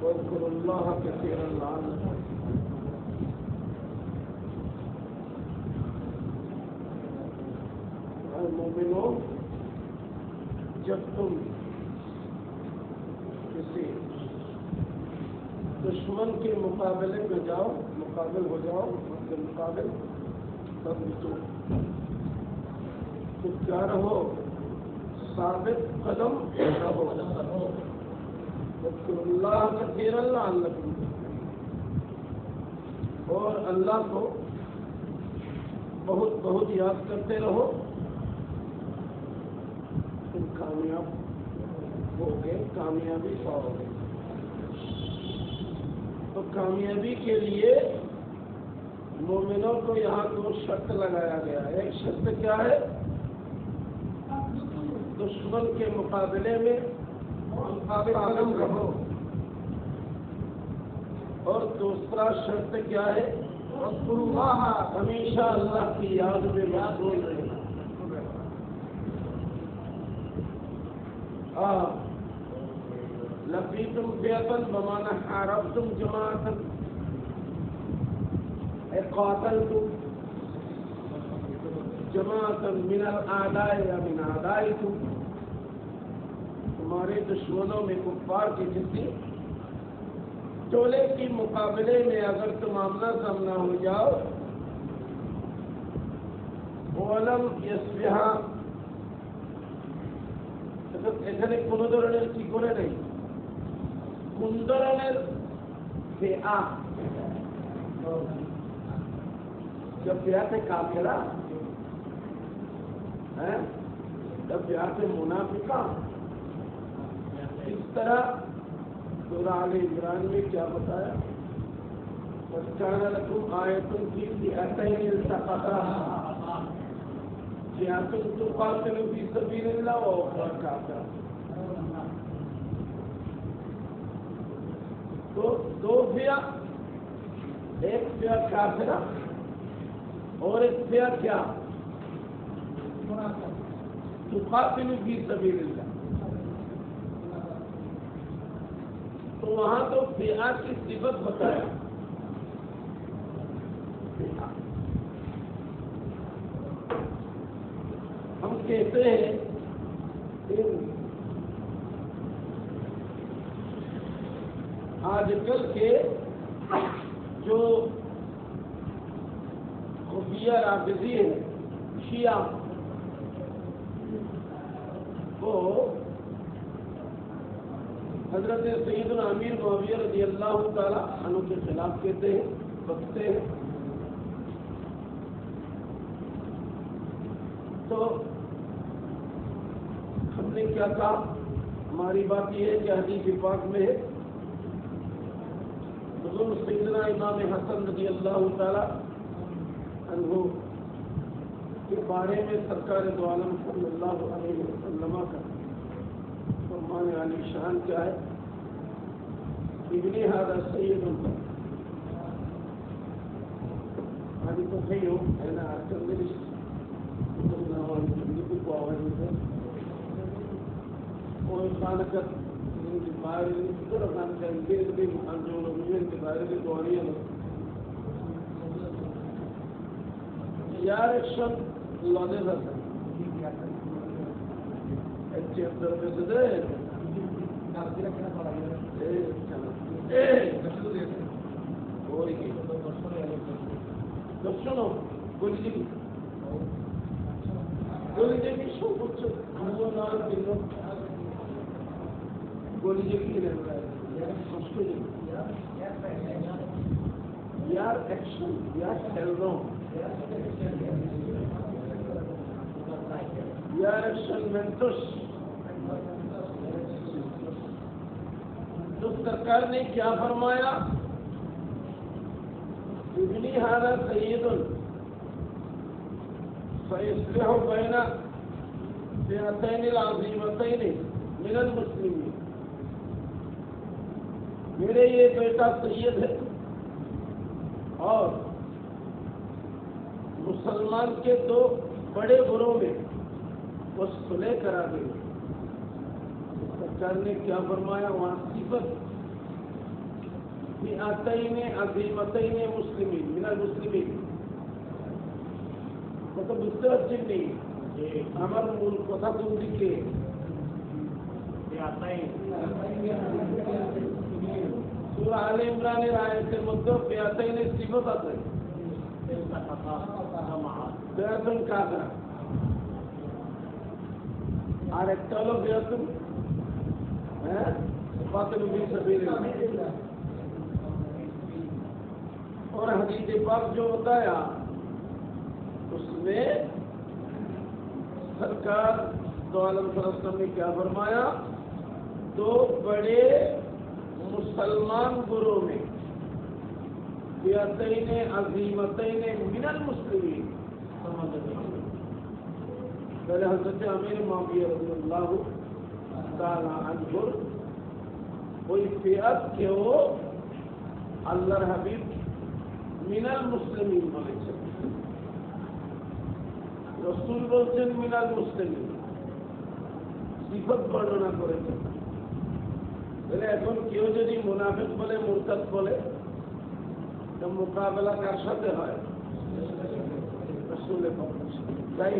वज़्कुरुल्लाह कसीरन लअल्लकुम। मोमिनो, जब तुम किसी दुश्मन के मुकाबले में जाओ, मुकाबिल हो जाओ, उसके मुकाबिल तब तो क्या रहो, साबित कदम रहो। वज़्कुरुल्लाह कसीरन लअल्लकुम, और अल्लाह को बहुत बहुत याद करते रहो, तुम कामयाब होगे, कामयाबी पाओगे। तो कामयाबी के लिए मोमिनों को यहाँ 2 शर्त लगाया गया है। एक शर्त क्या है? दुश्मन के मुकाबले में कायम रहो, और दूसरा शर्त क्या है? हमेशा अल्लाह की याद में मशगूल रहना। लकीतुम फिअतन बमाना हारबतुम जमाअतन, क़ातलतुम जमाअतन मिनल आदाए या मिन आदाइकुम। तुम्हारे दुश्मनों में कुफ्फार की किसी टोले के मुकाबले में अगर तुम आमना सामना हो जाओ, ওয়ালাম ইয়াসবিহা, এখানে কোন ধরনের কি করে নেই, কোন ধরনের ফিআ, जब फिआत काफिला है, जब फिआत मुनाफिका, इस तरह सूरा आले इमरान में क्या बताया? वकान लकुम आयतुन फी फिअतैन इल्तक़ता, फिअतुन तुक़ातिलु फी सबीलिल्लाह व उख़रा काफ़िरा। तो 2 फिआ, एक फिआ काफिरा और एक फिआ क्या? तुक़ातिलु फी सबीलिल्लाह। तो वहां तो फिआ की सिफत बताया। हम कहते हैं आजकल के जो खुफिया राफ़िज़ी है, शिया, वो हजरत सैयदना अमीर मुआविया रज़ियल्लाहु ताला अन्हु के खिलाफ कहते हैं, बकते हैं। तो हमने क्या कहा? हमारी बात यह है कि हदीस पाक में है, हुज़ूर सैयदना इमाम हसन रज़ियल्लाहु ताला अन्हु के बारे में सरकार दो आलम सल्लल्लाहु अलैहि वसल्लम का फरमान आली शान क्या है? इब्ने हादा सैयदुन, आदि तो सही हो है ना, आजकल मेरी को आवाज होते और खान कर बाहर खान कर जो लोग के बारे में दुआनियाँ यार एक शब्द लौने रहता है अच्छे अंदर में से दे दर्शन बोली जी सब कुछ बोली जी की रहता है यार एक्शन यार चल यार एक्शन मेंटोस। तो सरकार ने क्या फरमाया? इब्नी हादा सैयदुन फयस्लिहु बैना फिअतैन अज़ीमतैन मिनल मुस्लिमीन। मेरे ये बेटा सैयद है और मुसलमान के 2 बड़े गुरों में वो सुलह करा देंगे। सरकार ने क्या फरमाया? वहां सिफत ফিআতাইনে আযীমাতাইনে মুসলিমিন মিনাল মুসলিমিন। কত বুঝতে পারছেন নি? আমার মূল কথা কোন দিকে? সূরা আলে ইমরানের আয়াতের মধ্যে ফিআতাইনের সিফাত আছে। ফিআতুন কাযা, আর একটা হলো ফিআতুন কাতিলু ফি সাবিলিল্লাহ। और हदीस पाक जो बताया उसमें सरकार दो आलम सल्लल्लाहु ने क्या फरमाया? दो बड़े मुसलमान गुरों में फिअतैने अज़ीमतैने मिनल मुस्लिमीन। पहले हज़रत अमीर मुआविया रज़ियल्लाहु ताला अन्हु ওই ফিআত কেও আল্লাহর হাবিব মিনাল মুসলিমিন বলেছেন। রাসূল বলছেন মিনাল মুসলিমিন, সিফাত বর্ণনা করেছেন। তাহলে এখন কেউ যদি মুনাফিক বলে, মুরতাদ বলে, তো মোকাবেলা কার সাথে হয়? রাসূলের পক্ষে। তাই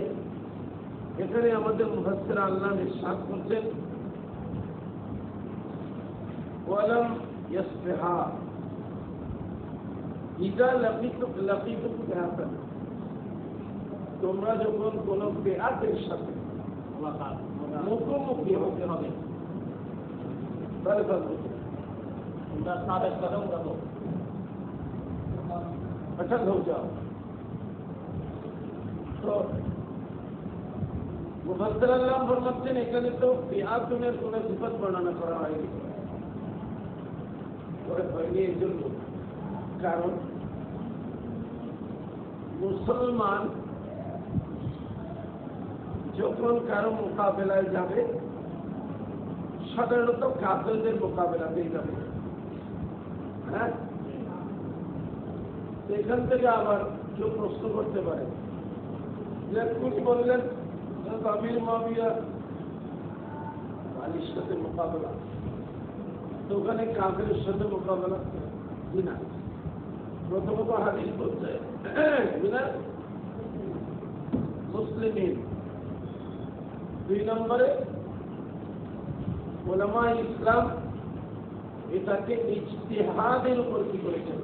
এখানে আমাদের মুফাসসির আল্লাহ ইরশাদ করছেন ওয়ালাম ইয়াসবিহা ইদা লাকিতুম ফিআতান। তোমরা যখন কোন ফিআতের সাথে মুখোমুখি হতে হবে তাহলে তোমরা সাবেক কদম রাখো, অটল হয়ে যাও। তো মুফাসসির আল্লাহ ফরমাচ্ছেন এখানে তো ফিআতুনের কোন সিফাত বর্ণনা করা হয়নি। হয়নি এই জন্য কারণ মুসলমান যখন কারো মোকাবেলায় যাবে সাধারণত কাফেরদের মোকাবেলাতেই যাবে। হ্যাঁ, এখান থেকে আবার কেউ প্রশ্ন করতে পারে যে এক্ষুনি বললেন আমির মুআবিয়া আলীর সাথে মোকাবেলা, তো ওখানে কাফেরের সাথে মোকাবেলা কিনা? প্রথমত হাদিস বলছে মিনাল মুসলিমিন। দুই নম্বরে উলামায়ে ইসলাম এটাকে ইজতিহাদের উপর কি করেছেন?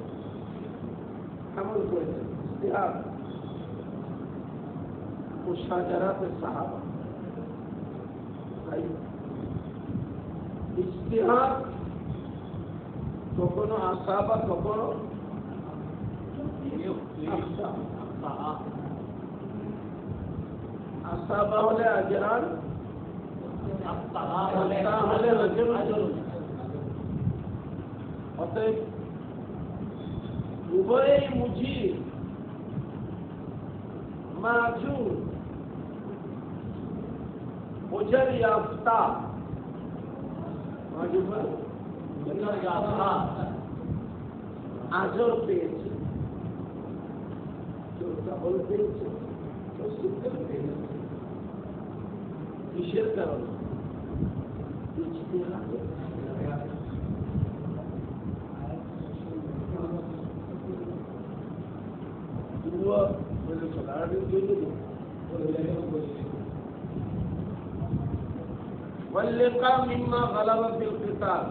আমল করেছেন। ইজতিহাদ মুশাজারাতে সাহাবা। ইজতিহাদ কখনো আসাবা, কখনো আসাবা হলে আজরান, হলে রজুল। অতএব উভয়ই মুজিব মাজুর ওজর ইয়াফতা। আজর পেয়েছে, ডবল পেয়েছে, কিসের কারণে? واللقاء مما غلب في القتال।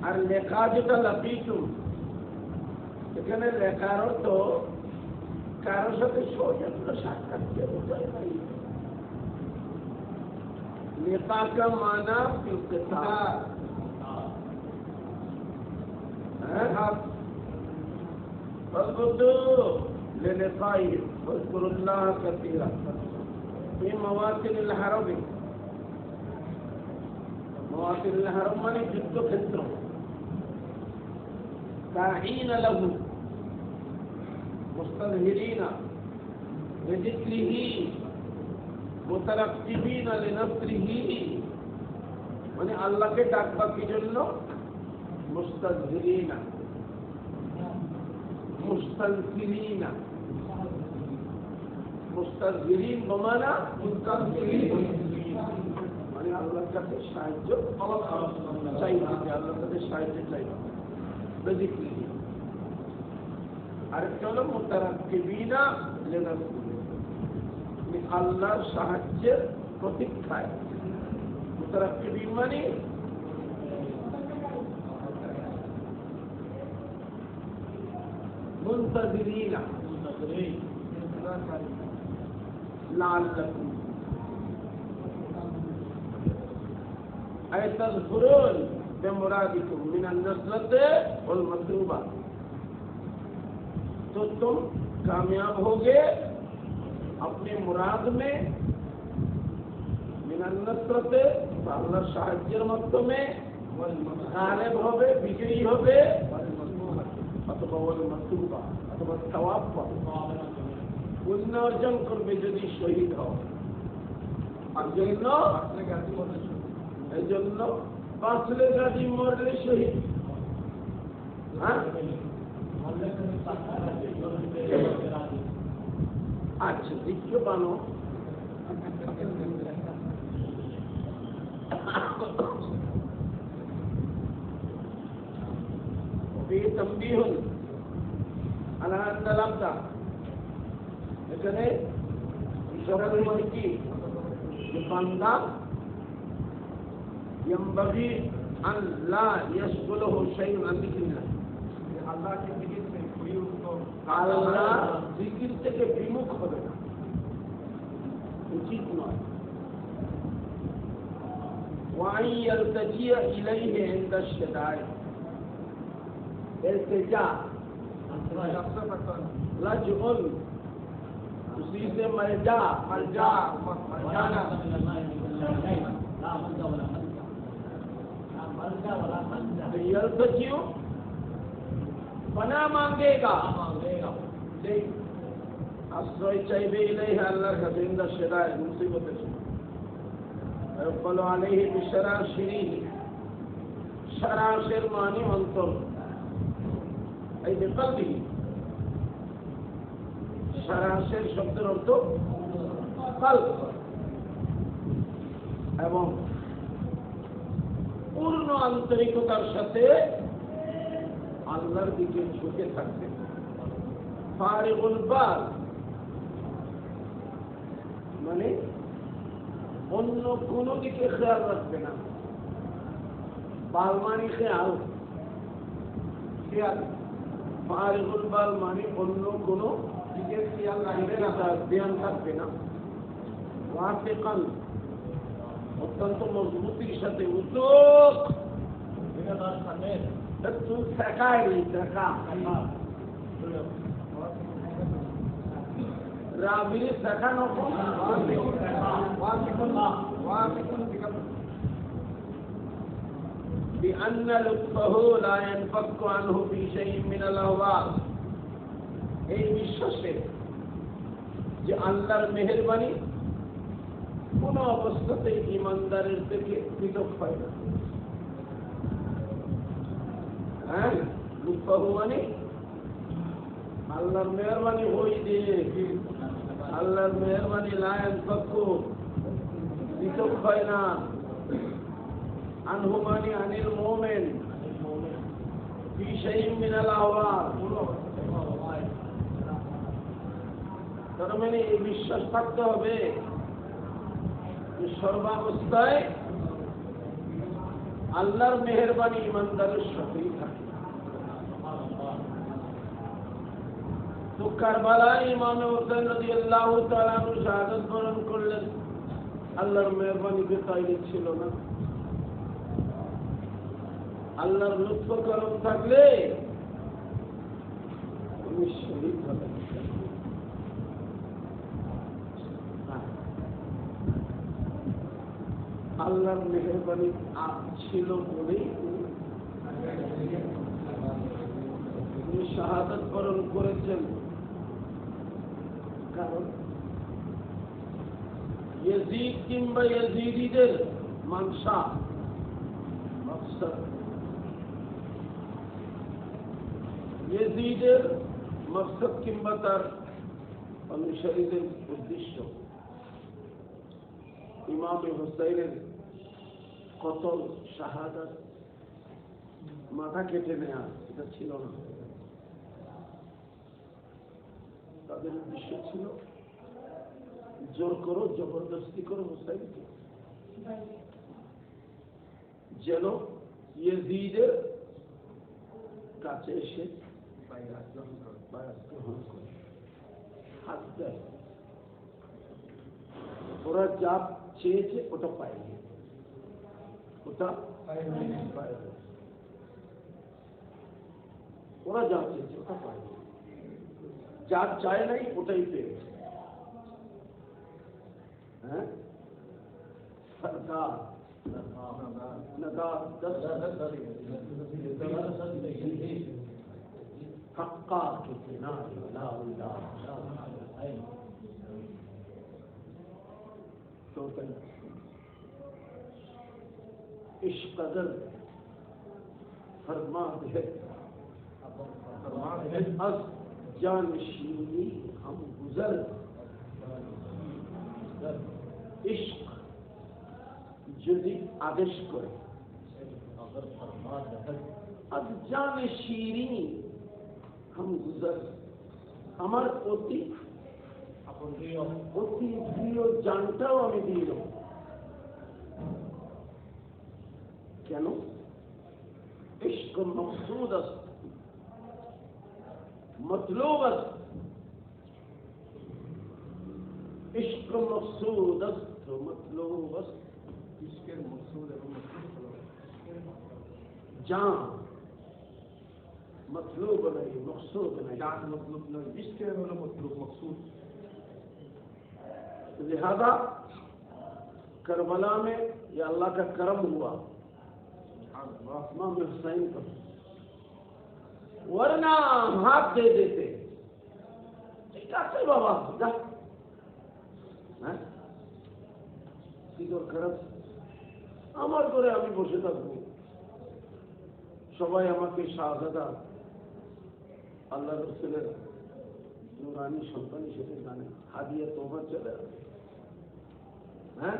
আর লেখা যেটা লাকিতু, এখানে লেখার অর্থ কারোর সাথে সৌজন্য সাক্ষাৎ বোঝায় নাই। লেখা কা মানা ইলতিকাত। فاذكروا للقائه واذكروا الله كثيرا في مواطن الحرب। مواطن الحرب মানে যুদ্ধক্ষেত্র। داعين له مستظهرين بذكره مترقبين لنصره। মানে আল্লাহকে ডাকবার কি জন্য? মুস্তাযহিরিনা, মুস্তানফিরিনা। মুস্তাযহিরিন বমানা মুস্তানফিরিন, মানে আল্লাহর কাছে সাহায্য চাইবে, আল্লাহর কাছে সাহায্য চাইবে। বেসিক্যালি আরেকটা হলো মুতারাক্কিবিনা লিনাসরিহি, আল্লাহর সাহায্যের প্রতীক্ষায়। মুতারাক্কিবিন মানে মুনতাজিরিনা লাআল্লাকুম أي تذكرون بمرادكم من النصرة والمطلوبة, तो तुम कामयाब होगे अपने मुराद में, मिनन्नसरते अल्लाह साहाয্যের মাধ্যমে, গালেব হবে, বিজয়ী হবে, অথবা ওয়াল মাতলুবা অথবা সওয়াব পাবে, পুণ্য অর্জন করবে যদি শহীদ হও। আর জন্য এই জন্য বাঁচলে গাজী মরলে শহীদ। হ্যাঁ, আচ্ছা দিকে বানো। تنبيه على أن العبد এখানে ইশারার মানে কি, যে বান্দা ينبغي أن لا يشغله شيء عن ذكر الله, আল্লাহকে জিকির থেকে আল্লাহ জিকির থেকে বিমুখ হবে না, উচিত নয়। وأن يلتجئ إليه عند الشدائد, التجا لجؤ उसी से मलजा मलजा यल्तजिउ पना मांगेगा, आश्रय चाइबे इलैहि अल्लाहर काছে ইনদা শিদায়েত মুসিবতের সময়। يقبل عليه بشراشره, شراشر মানে অন্তর, এই যে কলবি, শরাশের শব্দের অর্থ কলব, এবং পূর্ণ আন্তরিকতার সাথে আল্লাহর দিকে ঝুঁকে থাকবে। ফারিগুল বাল মানে অন্য কোনো দিকে খেয়াল রাখবে না, বাল মানে খেয়াল, খেয়াল। ফারিগুল বাল মানে অন্য কোনো দিকে খেয়াল রাখবে না, তার ধ্যান থাকবে না। ওয়াসিকান অত্যন্ত মজবুতির সাথে, উদ্যোগ একটু শেখায় দেখা রাবির শেখানো بأن لطفه لا ينفك عنه في شيء من الأهوال, এই বিশ্বাসে যে আল্লাহর মেহেরবানি কোন অবস্থাতেই ইমানদারের থেকে পৃথক হয় না। হ্যাঁ, লুৎফাহু মানে আল্লাহর মেহেরবানি হই দিয়ে, আল্লাহর মেহেরবানি লা ইয়ানফাকু পৃথক হয় না। আনহু মানে আনিল মুমিন ফি শাইইন মিনাল আহওয়াল, তার মানে এই বিশ্বাস থাকতে হবে যে সর্বাবস্থায় আল্লাহর মেহেরবানি ইমানদারের সাথেই থাকে। তো কারবালায় ইমাম হোসেন রাদিয়াল্লাহু তাআলা আনহু শাহাদাত বরণ করলেন, আল্লাহর মেহেরবানিতে তাইলে ছিল না। আল্লাহর লুৎফ করম থাকলে উনি শহীদ হবেন। আল্লাহর মেহেরবানি ছিল বলেই উনি শাহাদাত বরণ করেছেন। কারণ ইয়াজিদ কিংবা ইয়াজিদিদের মানসা, মাকসাদ, ইয়াজিদের মাকসাদ কিংবা তার অনুসারীদের উদ্দেশ্য ইমাম হুসাইনের কতল শাহাদাত মাথা কেটে নেয়া এটা ছিল না। তাদের উদ্দেশ্য ছিল জোর করো, জবরদস্তি করো হুসাইনকে, যেন ইয়েজিদের কাছে এসে বায়াত গ্রহণ করে, হাত দেয়। ওরা যা চেয়েছে ওটা পায়নি, ওটা পায়নি। ওরা যা চেয়েছে ওটা পায়নি, যা চায় নাই ওটাই পেয়েছে। হ্যাঁ, সরকার इस कदर फरमाद है अज जानशीनी हम गुजर, इश्क যদি আদেশ করে, আজ जानशीनी हम गुजर, আমার অতি প্রিয় জানটাও আমি দিয়ে দেব। কেন? इश्क मकसूद است مطلوب است, इश्क मकसूद است مطلوب است। इश्केर मकसूद এবং जान मतलूब नहीं, मकसूद नहीं। जान मतलब नहीं, इसके वाला मतलब मकसूद। लिहाजा करबला में या अल्लाह का करम हुआ इमाम हुसैन को, वरना हाथ दे देते। ठीक আছে বাবা, যা হ্যাঁ, কি দরকার আছে আমার ঘরে আমি বসে থাকবো, সবাই আমাকে শাহজাদা আল্লাহ রসুলের নুরানি সন্তান হিসেবে জানে, হাদিয়া তোমার চলে আসে। হ্যাঁ,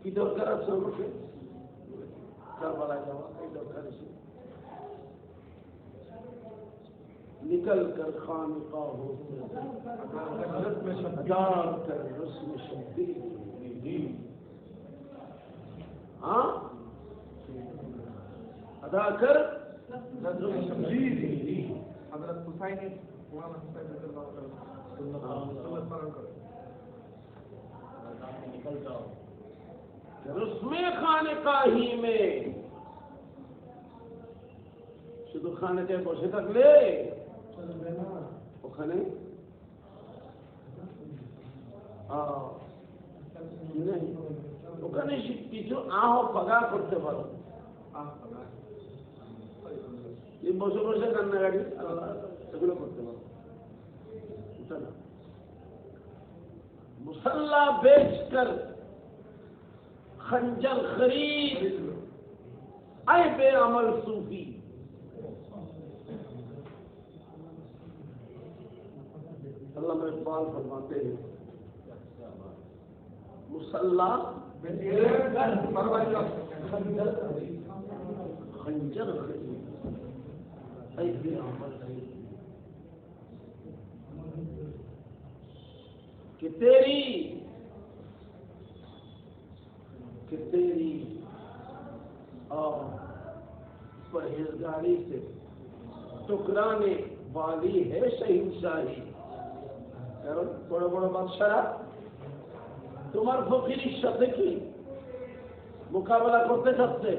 কি দরকার আছে আমাকে কারবালায় যাওয়া? এই দরকার আছে? निकल कर खानकाहों से अदा कर रस्म शब्बीर, हाँ अदा कर रस्म शब्बीर। हज़रत हुसैन मौलाना हुसैन रज़ियल्लाहु अन्हु सुन्नत पालन करो, निकल जाओ रस्म खानकाही में। শুধু খানেতে বসে থাকলে ওখানে ওখানে কিছু আহ পাগা করতে পারো, বসে বসে কান্নাকাটি এগুলো করতে পারো। मुसल्ला बेचकर खंजर खरीद आए बेअमल सूफी। अल्लाह में इकबाल फरमाते हैं मुसल्ला खंजर खरीद आए बेअमल कि तेरी और परहेजगारी से टुकराने वाली है शहीनशाही। কারণ বড় বড় বাদশারা তোমার ফকিরের সাথে কি মোকাবেলা করতে চাচ্ছে?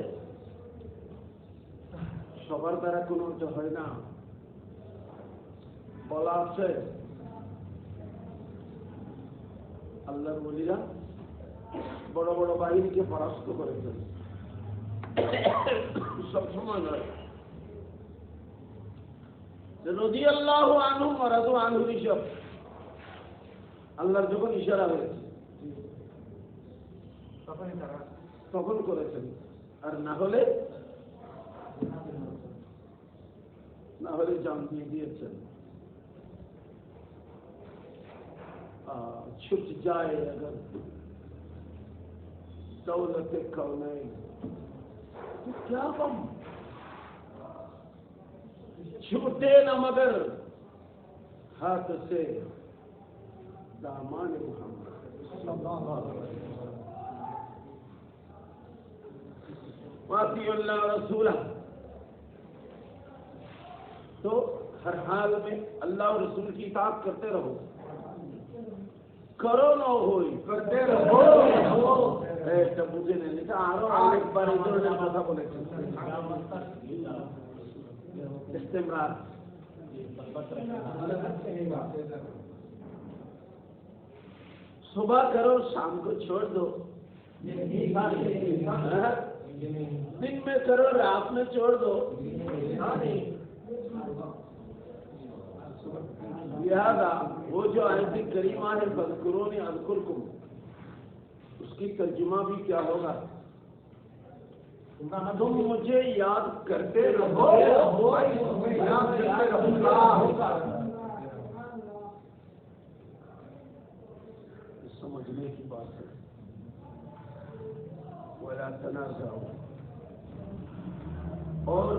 সবার দ্বারা কোনো হয় না। বলা আছে আল্লাহর ওলিরা বড় বড় বাহিনীকে পরাস্ত করেছেন, সবসময় নয়। রাদিয়াল্লাহু আনহু ওয়া রাদু আনহু হিসাব আল্লাহর যখন ইশারা হয়েছে তখন করেছেন, আর না হলে জান দিয়ে দিয়েছেন। छुट जाए अगर दौलत कौनैन, क्या गम, छूटे न मगर हाथ से दामान मोहम्मद। वातियुल्लाह रसूला, तो हर हाल में अल्लाह और रसूल की इताअत करते रहो, करो ना हो करते रहो। तब मुझे नहीं लिखा आरो एक बार इधर उधर কথা বলেছে इस्तेमाल। सुबह करो शाम को छोड़ दो, दिन में करो रात में छोड़ दो। लिहाजा वो जो आयत करीमा है फज़कुरूनी अज़कुरकुम, उसकी तर्जुमा भी क्या होगा, तुम मुझे याद करते रहो, याद करते रहूंगा। समझने की बात है। वला तनाज़ाओ, और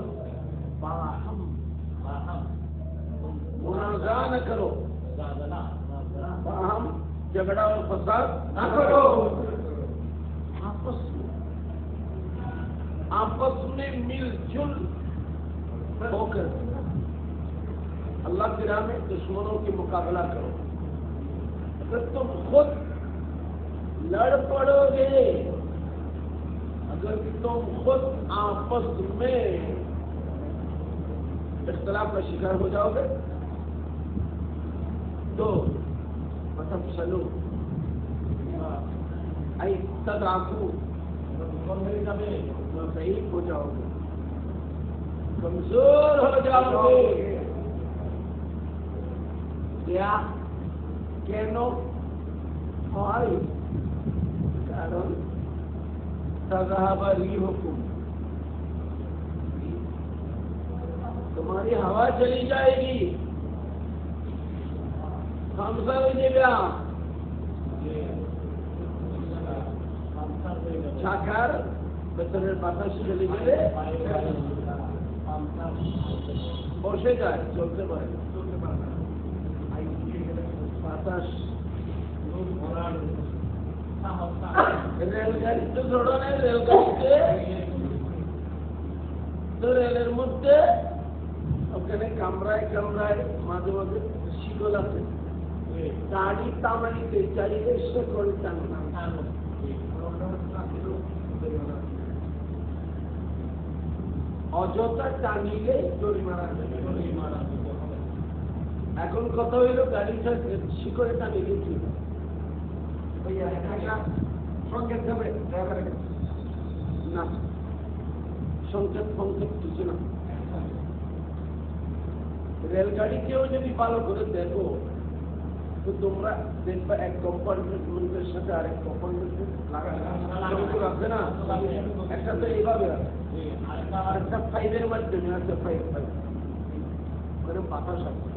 बाहम मुनाज़ा न करो, बाहम झगड़ा और फसाद न करो। आपस में मिलजुल होकर अल्लाह की राह में दुश्मनों की मुकाबला करो। अगर तुम खुद लड़ पड़ोगे, अगर तुम खुद आपस में इख्तिलाफ का शिकार हो जाओगे तो मतलब चलो आई तदाकू सही हो जाओगे, कमजोर हो जाओगे। क्या केनो হয় কারণ तज़हबा रीहुकुम, तुम्हारी हवा चली जाएगी, खामसा हो जाएगा। ছাকার ভেতরের বাতাস চলে গেলে বসে যায়, চলতে পারে বাতাস। রেলগাড়ি তো ছোট নেই, রেলগাড়িতে তো রেলের মধ্যে ওখানে কামরায় কামরায় মাঝে মাঝে শিকল আছে, গাড়ি তামানিতে চাইলে শিকল টানা, অযথা টানিলে জরিমানা। এখন কথা হইল গাড়িটা শিকলে টানিলে কি সংকেত দেবে না, সংকেত সংকেত কিছু না। রেলগাড়িকেও যদি ভালো করে দেখো তো তোমরা দেখবা এক কম্পার্টমেন্টের সাথে আরেক কম্পার্টমেন্ট লাগানো আছে না, একটা তো এইভাবে আছে, আরেকটা পাইপের মাধ্যমে আছে, পাইপ মানে বাতাস আছে।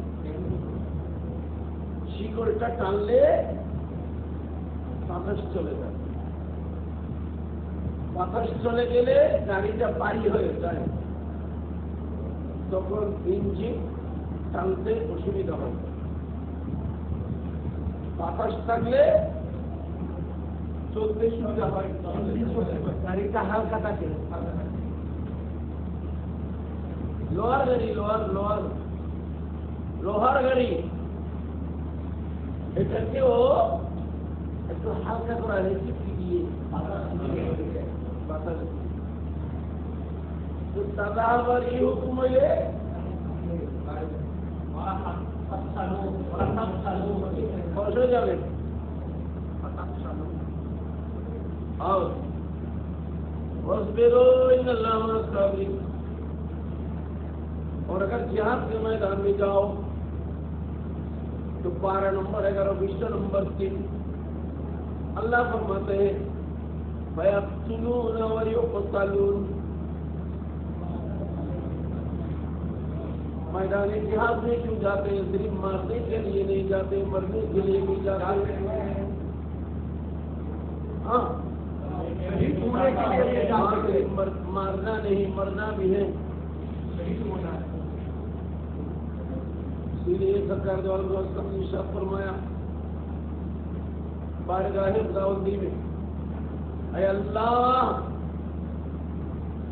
শিকড়টা টানলে বাতাস চলে যায়, বাতাস চলে গেলে গাড়িটা পারি হয়ে যায়, তখন ইঞ্জিন টানতে অসুবিধা হয়। বাতাস থাকলে চলতে সুবিধা হয়, গাড়িটা হালকা থাকে। লোহার গাড়ি, লোহার গাড়ি এটাকেও একটু হালকা করা হয়েছে দিয়ে বাতাস। তো দাদা আবার এই হুকুম হইলে খরচ হয়ে যাবে। और अगर जिहाद के मैदान में जाओ तो 12 नंबर 11 20 नंबर 3 अल्लाह फरमाते हैं फयक़्तुलून व युक़तलून। मैदान जिहाद में क्यों जाते हैं? सिर्फ मारने के लिए नहीं जाते, मरने के लिए भी जाते हैं। हाँ, मारना नहीं, मरना भी है। इसीलिए सरकार द्वारा ने इरशाद फरमाया बारगाह खुदावंदी में, ऐ अल्लाह,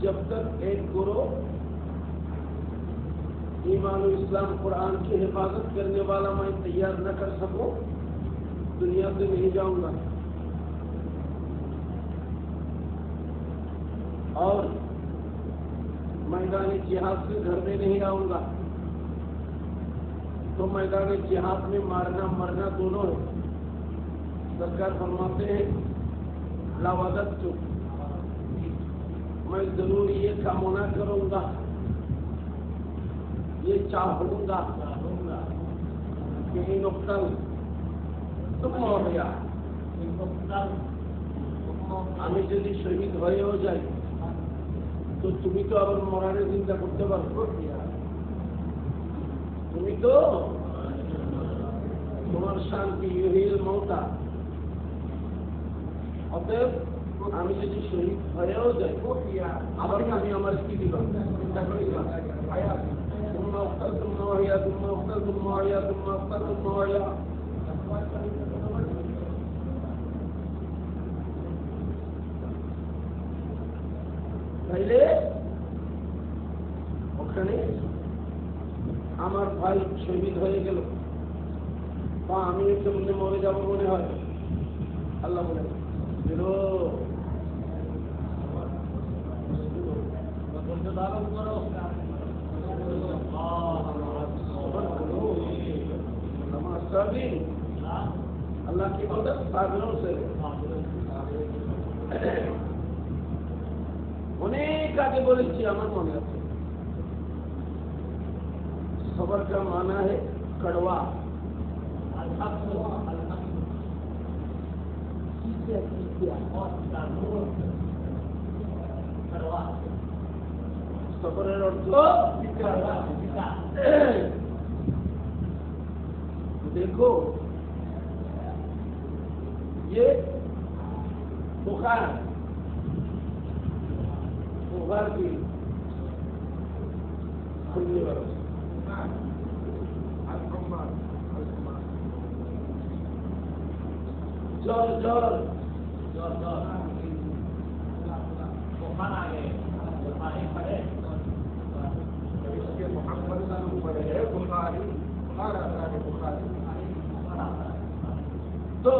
जब तक एक गुरु ईमान और इस्लाम कुरान की हिफाजत करने वाला मैं तैयार न कर सकूं, दुनिया से नहीं जाऊंगा। और मैदान जिहाद से घर में नहीं आऊंगा। तो मैदान जिहाद में मारना मरना दोनों है। सरकार फरमाते हैं लावादत तो मैं जरूर ये कामना करूंगा, ये चाहूंगा कि इन वक्तल तुम हो गया আমি যদি শহীদ হয়েও যাই তো তুমি তো আবার মরার চিন্তা করতে পারবো। তুমি তো তোমার শান্তি ইহিল মওতা। অতএব আমি যদি শহীদ হয়েও যাই আবার আমি আমার কি দিবা চিন্তা করি ثم اختل ثم وهي ثم اختل ثم وهي ثم اختل ثم وهي। তাইলে ওখানে আমার ভাই শহীদ হয়ে গেল বা আমি কেমনে মরে যাবো মনে হয়। আল্লাহ বলে अल्लाह की मदद साधनों से অনেক আগে বলেছি, আমার মনে আছে। सबर का माना है कड़वा। सबरेर अर्थ देखो, ये बुखार की खुलने वाला जोर जोर जोर जोर बुखार आ गए, बुखारी पड़े मोहम्मद पड़े बुखारी बुखार आता है बुखारी। तो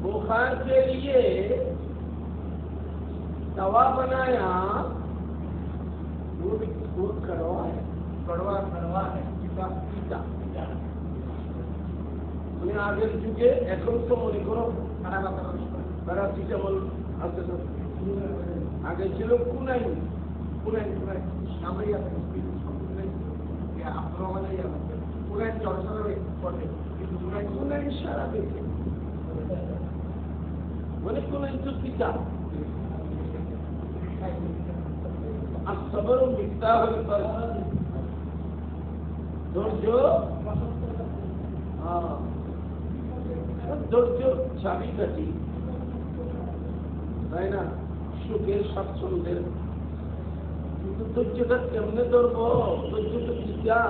बुखार के लिए दवा बनाया, वो भी बहुत कड़वा है, कड़वा कड़वा है, पिता पिता उन्हें आगे যুগে এখন তো মনে করো প্যারাসিটামল আছে না, আগে ছিল কুনাইন কুনাইন কুনাইন আমরা আপনার আমাদের কুনাইন চর্চা করে কিন্তু কুনাইন সারা দেশে মানে কুনাইন তো পিতা। الصبر مفتاح الفرج। ধৈর্য ধৈর্য চাবিকাঠি, তাই না, সুখের স্বাচ্ছন্দ্যের। কিন্তু ধৈর্যটা কেমনে ধরবো? ধৈর্য তো চিন্তা,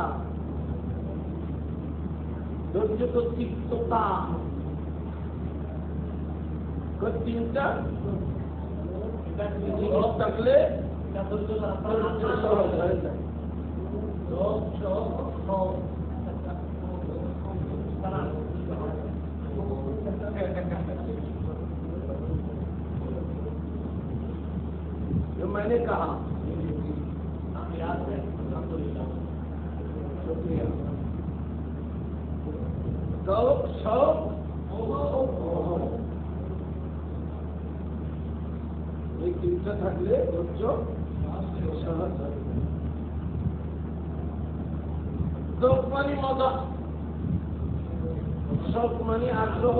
ধৈর্য তো তিক্ততা। তিনটা জিনিস থাকলে সহজ হয়ে যায়। जो मैंने कहा शौक शौक এই তিনটা থাকলে ধৈর্য সহজ হয়। শৌক মানে মজা, শৌক মানে আগ্রহ,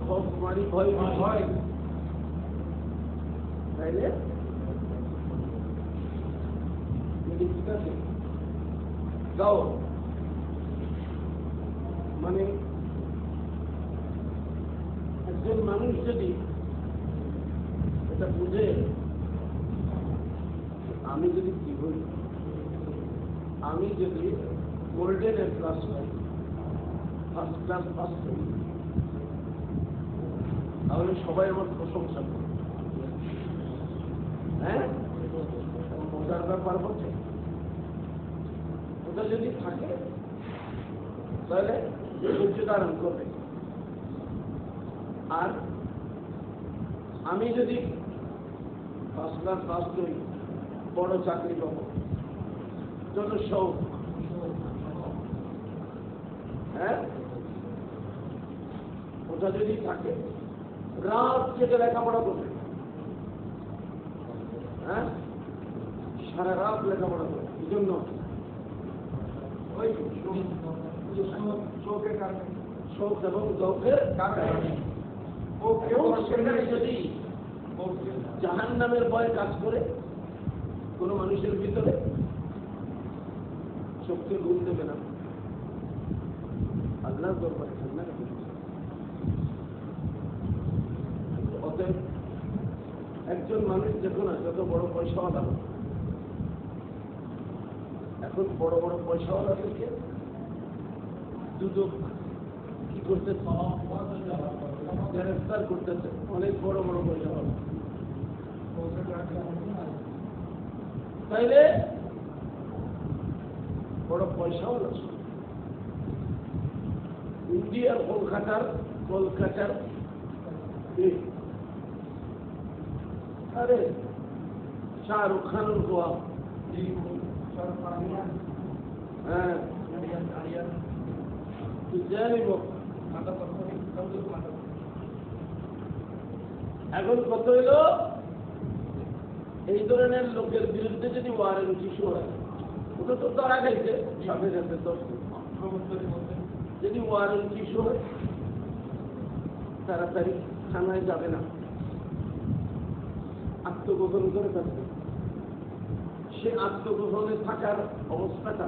শৌক মানে ভয় ভয়। তাইলে ঠিক আছে, যাও মানে একজন মানুষ যদি এটা বুঝে আমি যদি কি করি, আমি যদি golden A class pi, first class pass করি, তাহলে সবাই আমার প্রশংসা করে। হ্যাঁ, মজার ব্যাপার হচ্ছে ওটা যদি থাকে তাহলে ধৈর্য ধারণ করবে। আর আমি যদি ফার্স্ট ক্লাস পাস করি, বড় চাকরি পাবো, যত শখ, হ্যাঁ, ওটা যদি থাকে রাত থেকে লেখাপড়া করবে, হ্যাঁ, সারা রাত লেখাপড়া করবে। এই জন্য ওই শোকের কারণে, শোক এবং দৌড়ের কারণে সেখানে যদি জাহান্নামের ভয় কাজ করে কোনো মানুষের ভিতরে, চোখকে ঘুম দেবে না, আল্লাহর দরবারে ঠান্ডা রাখবে। অতএব একজন মানুষ দেখো না, যত বড় পয়সাওয়ালা, এখন বড় বড় পয়সাওয়ালাদেরকে দুদক কি করতেছে, গ্রেফতার করতেছে, অনেক বড় বড় পয়সাওয়ালা। তাইলে বড় পয়সাওয়ালা ইন্ডিয়ার কলকাতার আরে শাহরুখ খানের গোয়া, হ্যাঁ, এখন কত হইল, এই ধরনের লোকের বিরুদ্ধে যদি ওয়ারেন্ট ইস্যু হয়, ওটা তো তারা খাইছে সাথে সাথে, তো যদি ওয়ারেন্ট ইস্যু হয় তাড়াতাড়ি থানায় যাবে না, আত্মগোপন করে থাকবে। সে আত্মগোপনে থাকার অবস্থাটা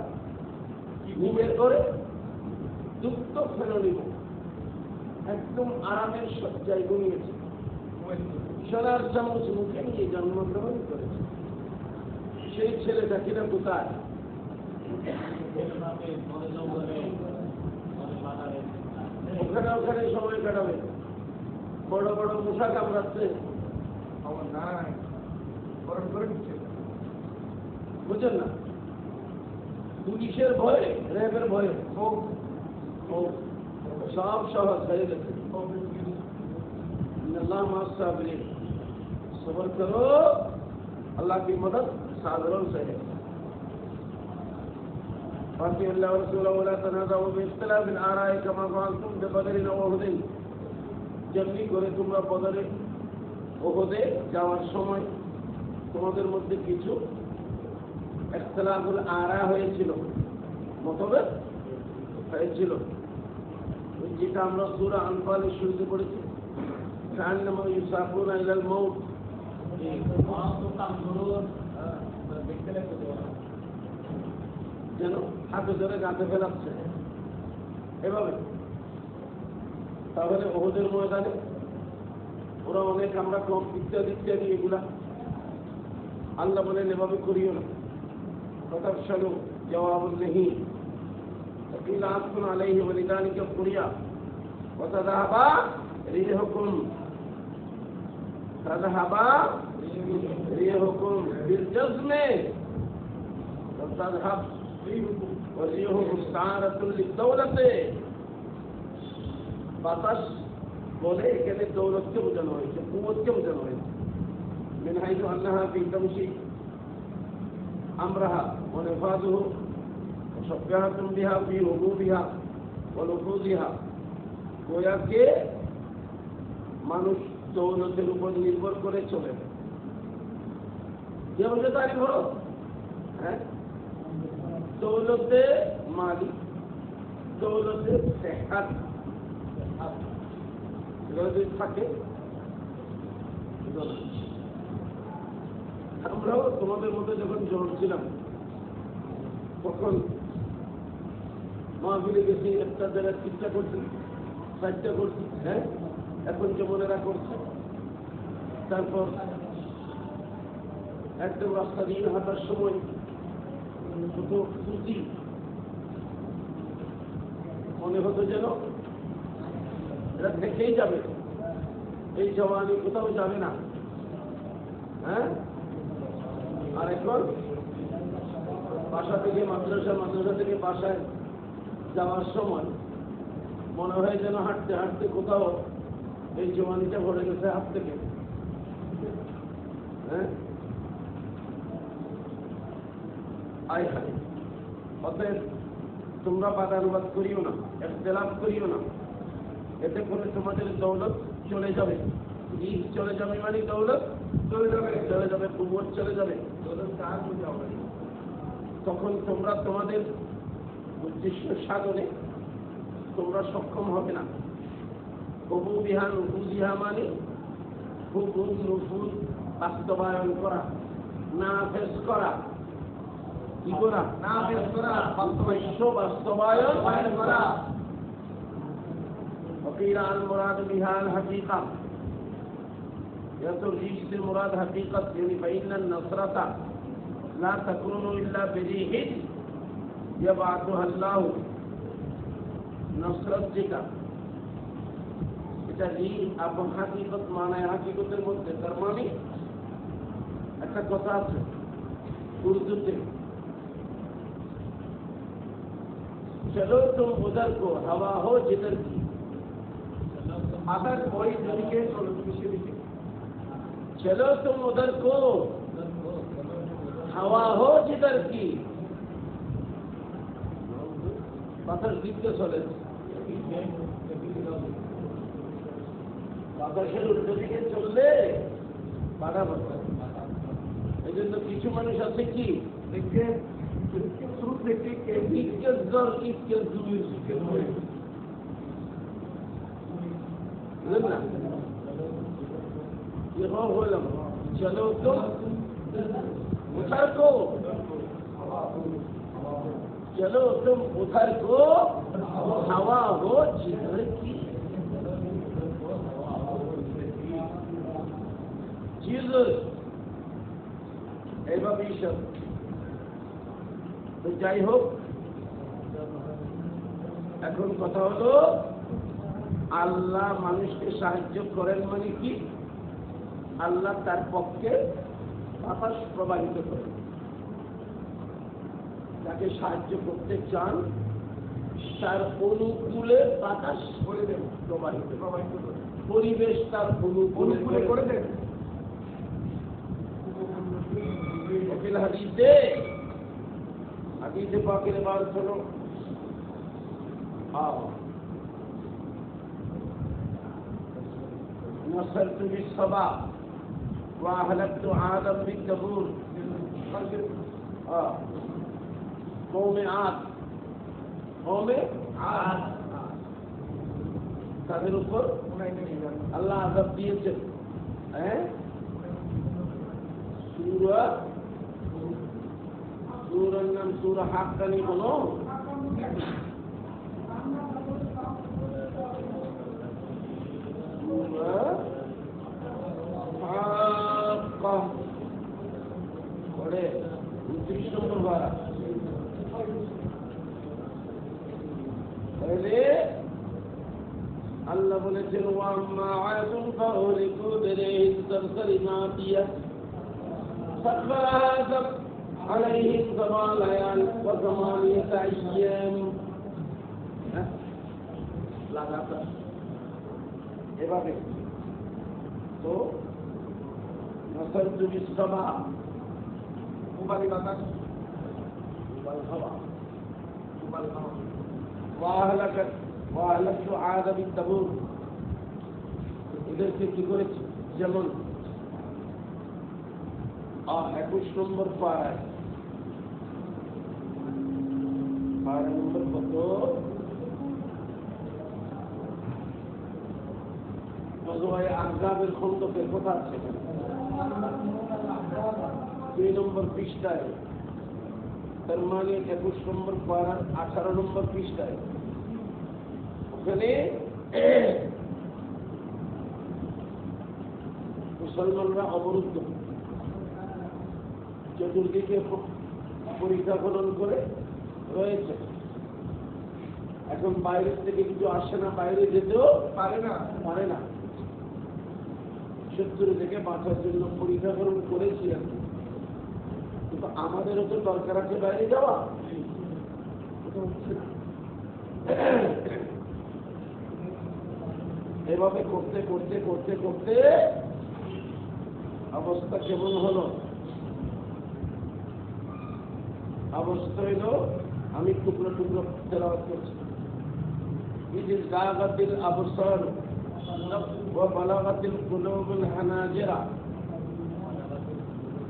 নিজের করে দুঃখ ফেলে নিব, একদম আরামের সজ্জায় ঘুমিয়েছে, সোনার চামচ মুখে নিয়ে জন্মগ্রহণ করেছে। সেই ছেলেটা কিনা কোথায়, ওখানে ওখানে সময় কাটাবে, বড় বড় মশা কামড়াচ্ছে, বুঝছেন না, পুলিশের ভয়ে, র্যাবের ভয়ে সব সহজ হয়ে গেছে। सबर करो, अल्लाह की मदद साधनों से है। बाकी अल्लाह रसूलुल्लाह वला तनाज़उ बिख्तिलाफ आराए कमा फ़अलतुम बिबदर व उहुद, যেমনি করে তোমরা বদরে উহুদে যাওয়ার সময় তোমাদের মধ্যে কিছু ইখতিলাফুল আরা হয়েছিল, মতভেদ হয়েছিল, যেটা আমরা সূরা আনফালের শুরুতে পড়েছি, কান্নামা ইউসাফুনা ইলাল মাউত, যেন হাতে ধরে গাঁতে ফেলাচ্ছে এভাবে। তাহলে ওহুদের ময়দানে ওরা অনেক, আমরা কম, ইত্যাদি ইত্যাদি, এগুলা আল্লাহ বলেন এভাবে করিও না। فتفشلوا جواب नहीं وقيل حسبنا عليه ولذلك قرئ وتذهب ريحكم بالجزم وتذهب والريح مستعارة للدولة। বাতাস বলে এখানে দৌলতকে বোঝানো হয়েছে, কুওয়াতকে বোঝানো হয়েছে। من حيث أنها في تمشي أمرها ونفاذه مشبهة بها في وجوبها ونفوذها। গোয়া কে মানুষ দৌলতের উপর নির্ভর করে চলে, যেমন তারই ধরো, হ্যাঁ, দৌলতে মালিক, দৌলতে সেহাত, যদি থাকে। আমরাও তোমাদের মধ্যে যখন ছিলাম তখন মাহফিলে গেছি, একটা জায়গায় 3টা করছি, 4টা করছি, হ্যাঁ, এখন যেমন এরা করছে। তারপর একদম রাস্তা দিয়ে হাঁটার সময় শুধু খুশি মনে হতো যেন এটা থেকেই যাবে, এই জওয়ানি কোথাও যাবে না। হ্যাঁ, আর এখন বাসা থেকে মাদ্রাসা, মাদ্রাসা থেকে বাসায় যাওয়ার সময় মনে হয় যেন হাঁটতে হাঁটতে কোথাও এই জওয়ানিটা ভরে গেছে হাত থেকে। হ্যাঁ, আয় হায়। অতএব তোমরা বাদানুবাদ করিও না, ইখতিলাফ করিও না, এতে করে তোমাদের দৌলত চলে যাবে। চলে যাবে মানে দৌলত চলে যাবে, কুবত চলে যাবে। তখন তোমরা তোমাদের উদ্দেশ্য সাধনে তোমরা সক্ষম হবে না। হবু বিহান হুজিহা মানে হুকুম নফুল বাস্তবায়ন করা, নাফেজ করা। কি করা? নাফেজ করা, বাস্তবায়ন করা। وقيل المراد بها الحقيقة، يترجيح سے مراد حقیقت یعنی فإن النصرة لا تكون إلا بريح يبعثها الله। নসরত যেটা, এটা রিহ এবং হাকিকত মানায় হাকিকতের মধ্যে। তার মানে একটা কথা আছে উর্দুতে, চলো তুম উধর কো হওয়া হো জিধর কি। अगर कोई तरीके चलो तुम उधर को हवा हो जिधर की। বাতাস দিকে চলে, বাতাসের উল্টো দিকে চললে বাধা পড়বে। এই জন্য কিছু মানুষ আছে কি দেখে चलो तुम उधर को, चलो तुम उधर को हवा हो जिधर की। Jesus এইভাবেই সব। তো যাই হোক, এখন কথা হলো আল্লাহ মানুষকে সাহায্য করেন মানে কি? আল্লাহ তার পক্ষে বাতাস প্রবাহিত করেন। যাকে সাহায্য করতে চান তার অনুকূলে বাতাস করে দেন, প্রবাহিত পরিবেশ তার অনুকূলে করে দেন। হাদিসে পাকের বাদ হলো نصرت بالصبا واهلكت عادا بالدبور। قوم عاد তাদের উপর আল্লাহ আযাব দিয়েছেন। হ্যাঁ, সূরার নাম সূরা হাক্কানি বলো। পরে 29 নম্বর বারা আল্লাহ বলেছেন ওয়াম্মা আয়াতুন ফাউলিকু বিরিহিন সারসারিন আতিয়া সাখরাহা আলাইহিম সামা লায়াল ওয়া সামানিয়াতা আইয়াম। লাগাতার এভাবে। তো নসরতু বিসসাবা, উবালি বাতাস, উবাল হাওয়া, ওয়াহলাকতু আদা বিত্তাবুর। এদেরকে কি করেছে? যেমন 21 নম্বর পাড়ায়, পাড়া নম্বর কত? আহজাবের খন্দকের কথা আছে 2 নম্বর পৃষ্ঠায়। তার মানে 21 নম্বর পাড়ার 18 নম্বর পৃষ্ঠায়। ওখানে মুসলমানরা অবরুদ্ধ, চতুর্দিকে পরীক্ষা খনন করে রয়েছে। এখন বাইরের থেকে কিছু আসে না, বাইরে যেতেও পারে না। শত্রু থেকে বাঁচার জন্য পরীক্ষা খনন করেছি আর কি। কিন্তু আমাদেরও তো দরকার আছে বাইরে যাওয়া, হচ্ছে না। এভাবে করতে করতে করতে করতে অবস্থা কেমন হলো? অবস্থা হইল, আমি টুকরো টুকরো তেলাওয়াত করছি। ইজ যাগাতিল আবসার ওয়া বালাগাতিল কুলুবুল হানাজিরা,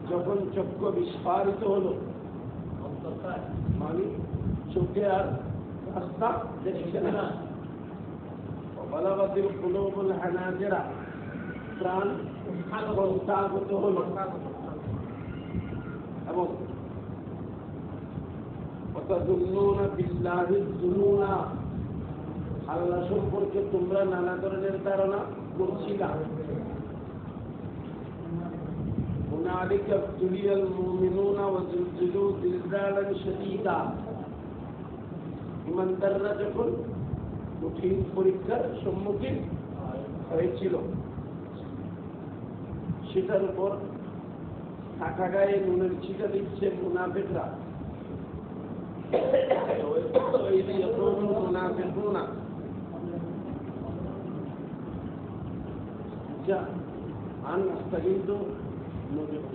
যখন চক্ষু বিস্ফারিত হলো, মানে চোখে আর রাস্তা দেখছে না। বালাগাতিল কুলুবুল হানাজিরা, প্রাণ সঞ্চাগত হলো, এবং ওয়াতাযুন্নুনা বিল্লাহি যুনুনা, আল্লাহ সম্পর্কে তোমরা নানা ধরনের ধারণা করছিলা। হুনালিকা ইবতুলিয়াল মুমিনুনা ওয়া যুলজিলু জিলজালান শাদীদা, ঈমানদাররা যখন কঠিন পরীক্ষার সম্মুখীন হয়েছিল, সেটার উপর কাটা গায়ে নুনের ছিটা দিচ্ছে মুনাফিকরা। মুনাফিকুনা عن استجد نجم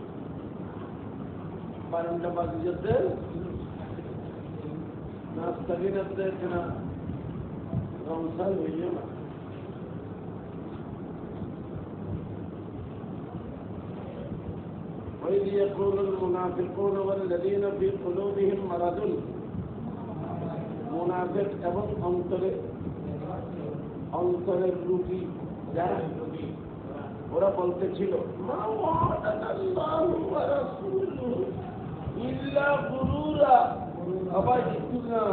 পারেনটা বাজি যেতে নাস্তাগিনাতে কিনা রংসাল হইও না। وإذ يقول المنافقون والذين في قلوبهم مرض, মুনাফিক এবং অন্তরের রোগী যারা, ওরা বলতেছিল মা ওয়াদানাল্লাহু ওয়া রাসূলুহু ইল্লা গুরুরা, আবার কিছু না,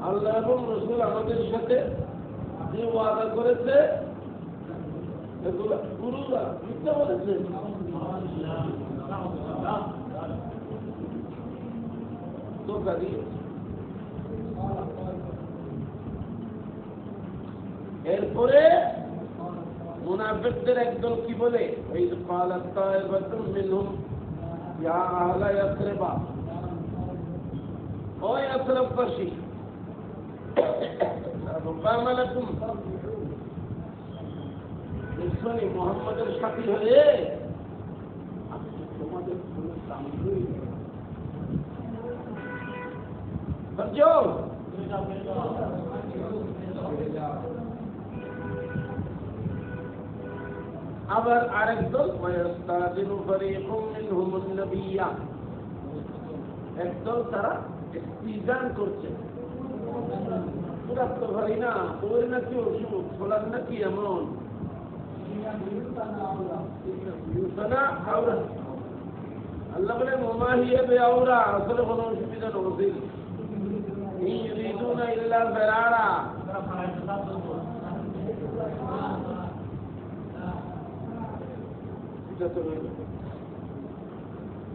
আল্লাহ এবং রাসূল আমাদের সাথে যে ওয়াদা করেছে এগুলো গুরুরা মিথ্যা বলেছে। তো দাঁড়িয়ে এরপরে মুনাফিকদের একদল কি বলে, ওয়াইয ক্বালাত তায়বাতুম মিনহুম ইয়া আহলা ইয়াসরিবা, ও ইয়াসরিববাসী রব্বানা লাকুম, নিশ্চয়ই মুহাম্মদের সাথী হয়ে তোমাদের কোনো কামড়ই আবার আরেক দল ওয়াস্তাযিনু ফারীকুম মিনহুমুন নাবিয়্যা, একদল তারা ইস্তিজান করছে, পুরা তো ভাই না, ওই নাকি অসুখ, ফলার নাকি এমন আওরা। আল্লাহ বলে ওমা হিয়া বিআওরা, আসলে কোনো অসুবিধা নয়, ইউরিদুনা ইল্লা ফিরারা।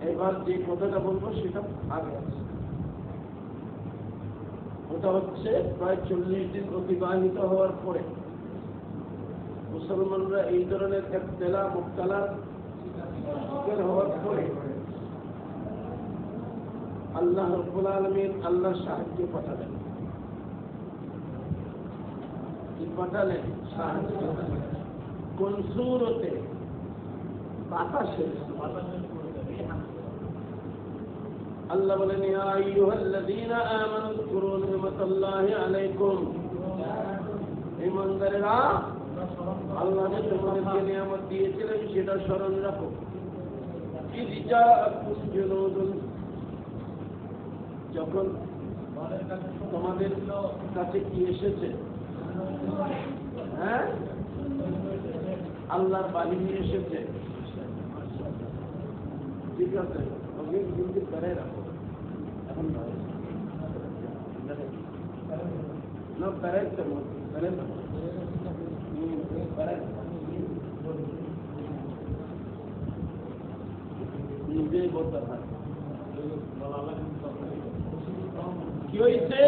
এবার যে কথাটা বলবো সেটা আগে আছে, ওটা হচ্ছে প্রায় 40 দিন অতিবাহিত হওয়ার পরে মুসলমানরা এই ধরনের ইবতিলা মুবতালার শিকার হওয়ার পরে আল্লাহ রাব্বুল আলামিন আল্লাহ সাহায্য পাঠালেন। কি পাঠালেন? সাহায্য। কোন সূরতে? বাতাসের। আল্লাহ বলেন ইয়া আইয়ুহাল্লাযীনা আমানু যকুরু নি'মাতাল্লাহি আলাইকুম, ঈমানদারেরা আল্লাহ যে তোমাদেরকে নিয়ামত দিয়েছিলেন সেটা স্মরণ রাখো। ইয জাআকুম জুনুদুন, যখন তোমাদের কাছে কি এসেছে, হ্যাঁ, আল্লাহর বাহিনী এসেছে। ঠিক আছে, কিন্তু করে রাখো, এখন no correct correct correct নিজেই বলতে হয় কি হয়েছে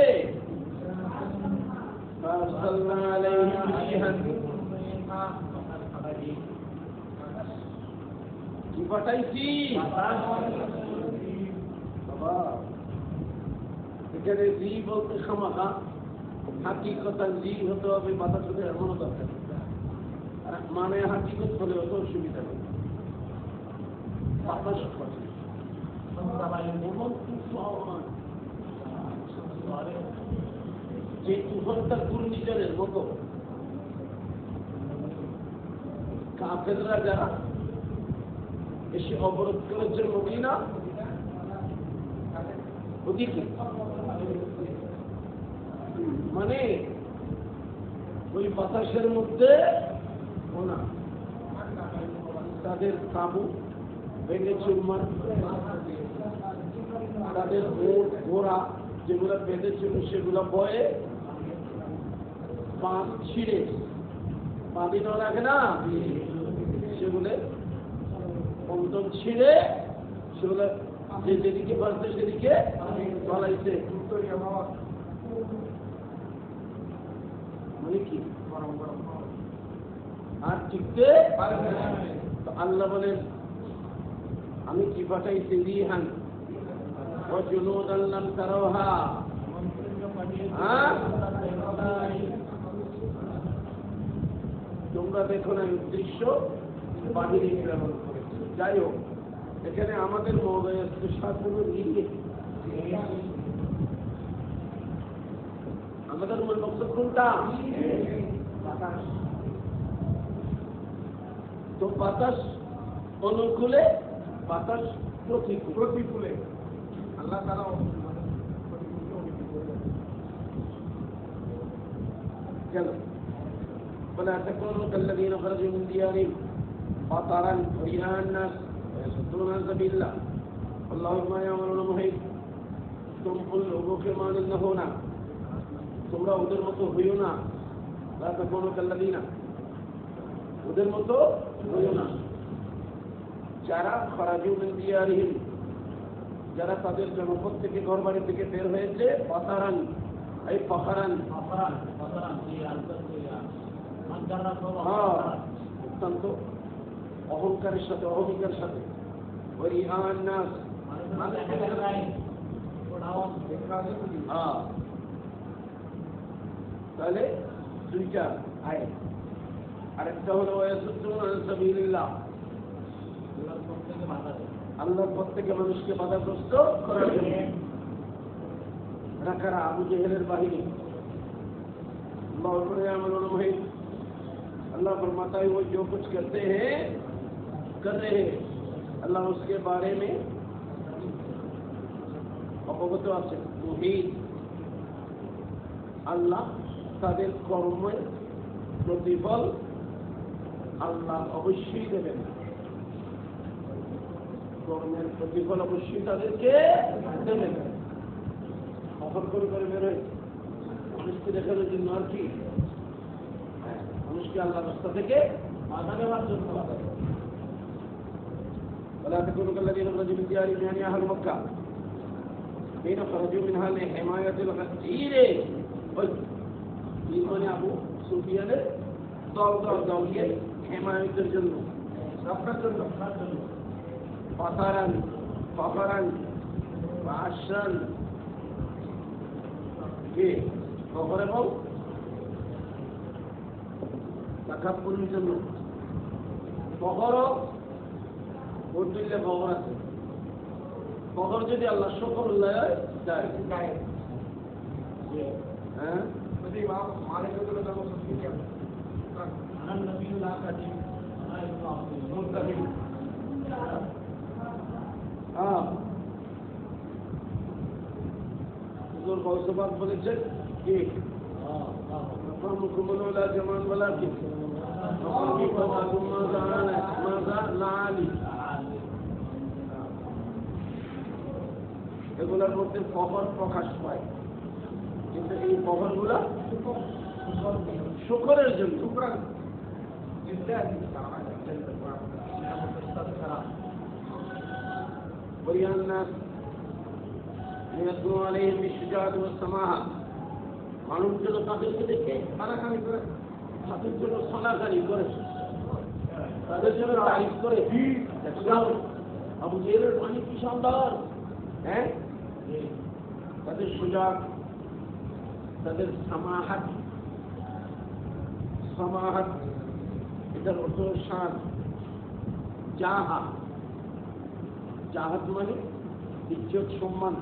কি পাঠাইছি বাবা এখানে জি বলতে খামাখা হাকিকতা জি হতে হবে বাতাস হতে এমনও দরকার মানে হাকিকত হলে হতো অসুবিধা নেই বাতাস যে তুফানটা ঘূর্ণিঝড়ের মতো কাফেররা যারা এসে অবরোধ করেছে মদিনা ওদিকে মানে ওই বাতাসের মধ্যে ওনা তাদের তাবু ভেঙে চুরমার তাদের ঘোড়া যেগুলো বেঁধেছিল সেগুলো বয়ে বাঁধ ছিঁড়ে বাঁধিত রাখে না সেগুলো কমটন ছিঁড়ে সেগুলো যেদিকে বাঁধছে সেদিকে পালাইছে মানে কি আর টিকতে আল্লাহ বলেন আমি কি পাঠাইছি রিহান وجنودا لم تروها তোমরা দেখো না দৃশ্য বাহিনী প্রেরণ করেছে যাই হোক এখানে আমাদের মহোদয় শাসনও নিয়ে আমাদের মূল বক্তব্য কোনটা বাতাস তো বাতাস অনুকূলে বাতাস প্রতিকূলে আল্লাহ তাআলা চলো ولا تكونوا كالذين خرجوا من ديارهم بطرا رئاء الناس ويصدون عن سبيل الله والله بما يعملون محيط तुम उन लोगों के मानद न होना তোমরা ওদের মতো হইও না لا تكونوا كالذين ওদের মতো হইও না যারা খরাজু মিন দিয়ারিহিম যারা তাদের জনপদ থেকে ঘর বাড়ি থেকে বের হয়েছে পাতারান এই পাখারান অত্যন্ত অহংকারের সাথে অহমিকার সাথে তাহলে দুইটা আয় আরেকটা হলো আল্লাহর পথ থেকে মানুষকে বাধাগ্রস্ত করার জন্য রাখারা আবু জেহেলের বাহিনী अल्लाह फरमाता है वो जो कुछ करते हैं कर रहे हैं अल्लाह उसके बारे में অবগত আছে মুহিত আল্লাহ তাদের কর্মের প্রতিফল আল্লাহ অবশ্যই দেবেন কর্মের প্রতিফল অবশ্যই তাদেরকে দেবেন অফার করে বেরোয় মানুষকে দেখানোর জন্য আর কি মানুষকে আল্লাহ রাস্তা থেকে বাধা দেওয়ার জন্য ولا تكونوا كالذين خرجوا من ديارهم يعني أهل مكة حين خرجوا منها لحماية الغدير মানে আবু সুফিয়ানের দলকে হেমায়তের জন্য রক্ষার জন্য পাতারান আশ্রান কে খবর এবং তাকাব্বুরের জন্য বহরও ভোট দিলে বহর আছে বহর যদি আল্লাহ শুকর যায় হ্যাঁ যদি মালিক গৌসবাদ বলেছেন কি মুখমলা জামান বলা কি এগুলোর মধ্যে খবর প্রকাশ পায় কিন্তু এই খবরগুলা শুকরের জন্য বরিয়ান নাস ইয়াদু আলাইহিম বিশুজাত ওয়াস সামাহা, মানুষ যেন তাদেরকে দেখে সানাকানি করে, তাদের জন্য সানাকানি করে, তাদের জন্য তারিফ করে। আবু জেহেলের বাণী কি সুন্দর, হ্যাঁ, তাদের সুজাত, তাদের সামাহাত, সামাহাত এটার অর্থ শান, জাহা, জাহাত মানে ইজ্জত সম্মান,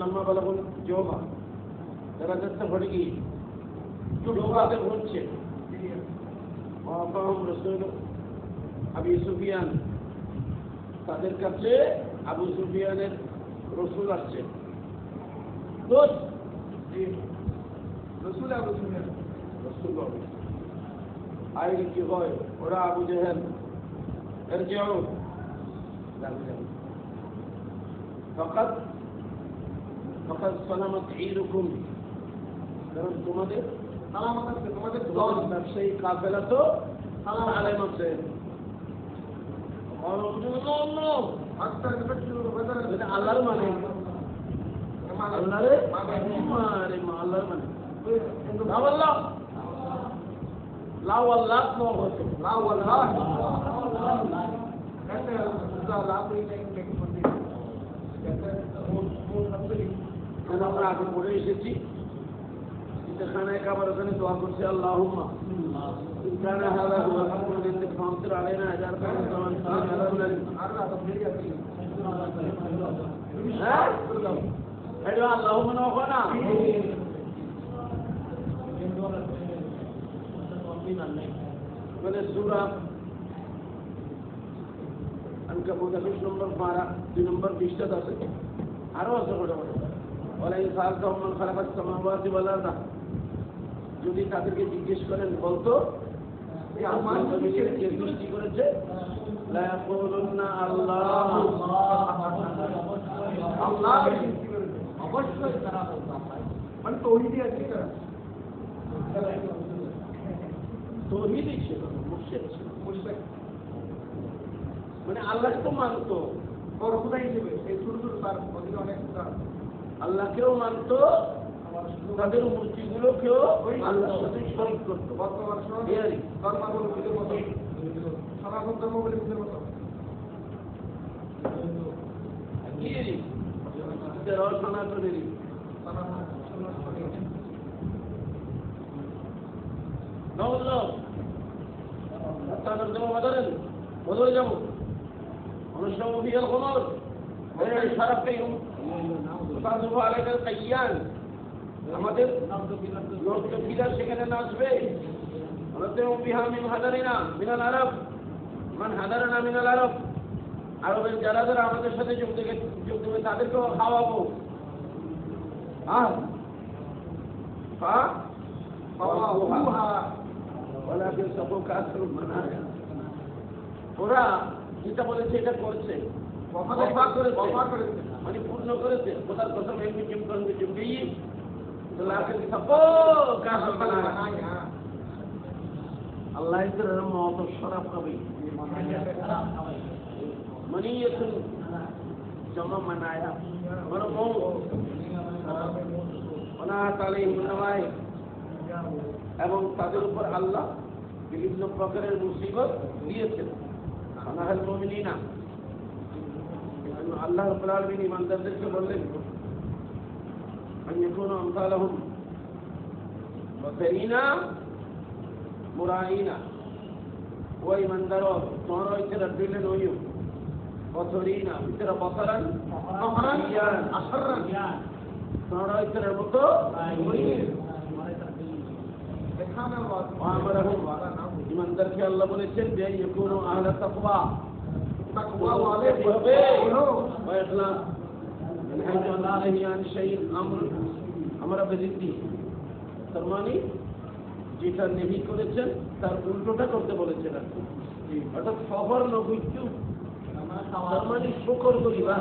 লম্বা বলাবন জোবা, তারা যাচ্ছে ভরে গিয়ে জোবাতে ভরছে। রসুল আবু সুফিয়ান, তাদের কাছে আবু সুফিয়ানের রসুল আসছে, রসুল আবু সুফিয়ান, রসুল আইলে কি হয়, ওরা আবু জেহেল এর যাও ফকাত ফকাত সালামত ঈরুকুম, কারণ তোমাদের সালামত আছে, তোমাদের দল ব্যবসায়ী কাফেলা তো সালাম আছে। আল্লাহর মানে, আল্লাহরে আল্লাহর মানে আমরা আগে পড়ে এসেছি, সেখানে আবার ওখানে দোয়া করছে আল্লাহুম্মা كان هذا هو الحق الذي فامطر علينا حجارة من السماء اللهم نوخنا سورة الكبوت 20 নম্বর পারা 2 নম্বর পৃষ্ঠা আছে, আরো আছে বড় বড়। ওলা ইনসালতাহুম মান খালাকাস সামাওয়াতি ওয়াল আরদ, যদি তাদেরকে জিজ্ঞেস করেন বলতো আসমান জমিকে কে সৃষ্টি করেছে, লা ইয়াকুলুন্না আল্লাহ, আল্লাহ সৃষ্টি করেছে, অবশ্যই তারা বলতো আল্লাহ, মানে তাওহীদই আছে, তাওহীদই ছিল, মুশরিক ছিল, মুশরিক মানে আল্লাহ তো মানতো বড় খোদা হিসেবে, এই ছোট ছোট তার অধীনে অনেক আল্লাহকেও মানতো, তাদের মূর্তিগুলোকেও আল্লাহর সাথে শরীক করতো। বর্তমান সময়ে ধর্মাবলম্বীদের মতো, সনাতন ধর্মাবলম্বীদের মতো সনাতনেরই বদলে যাবো অনুষ্ঠান অভিযান খবর সারা পেয়ে আমাদের নর্তকীরা সেখানে নাচবে। আরবের যারা যারা আমাদের সাথে যোগ দেবে তাদেরকেও খাওয়াবো। ওরা যেটা বলেছে এটা করছে, মানে পূর্ণ করেছে। কোথার কথা আল্লাহ মত শরাব কবি মনিয়তুন জমা মানায়া বড় মৌ অনাথ আলাইহিম নামায়, এবং তাদের উপর আল্লাহ বিভিন্ন প্রকারের মুসিবত দিয়েছেন। অনাহাল মুমিনিনা, আল্লাহ রাব্বুল আলামিন ইমানদারদেরকে বললেন আইয়াকুনু আমসালাহুম ওয়াসারিনা মুরাইনা, ও ইমানদারো তোমরা ইতরা দিলে নইও, ওয়াসারিনা ইতরা বসারান ইয়ান আসরান, তোমরা ইতরা মতো ইমানদারকে আল্লাহ বলেছেন যে ইয়াকুনু আহলা তাকওয়া, তাকওয়া ওয়ালে হবে ওয়া ইখলাস আমরা বেদিতি, তার মানে যেটা নেহি করেছেন তার উল্টোটা করতে বলেছেন, অর্থাৎ সফর নবৈক্য, তার মানে শুকর করিবা।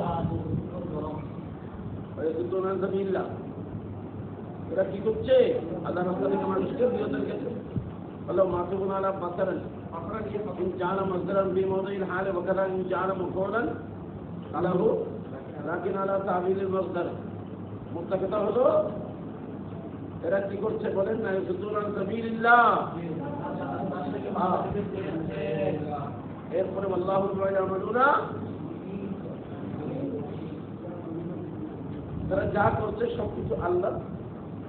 এরা কি করছে? আল্লাহ রাস্তা থেকে মানুষকে বিরত রেখেছে, ولو معطوف على مثلا إن جعل مصدرا في موضع الحال وكذا إن جعل مفعولا له لكن على تعبير المصدر মুত্তাকিদা হলো এরা কি করছে বলেন না ইয়াসুদ্দুন আন সাবিলিল্লাহ এরপরে আল্লাহু মা ইয়ামালুনা তারা যা করছে সবকিছু আল্লাহ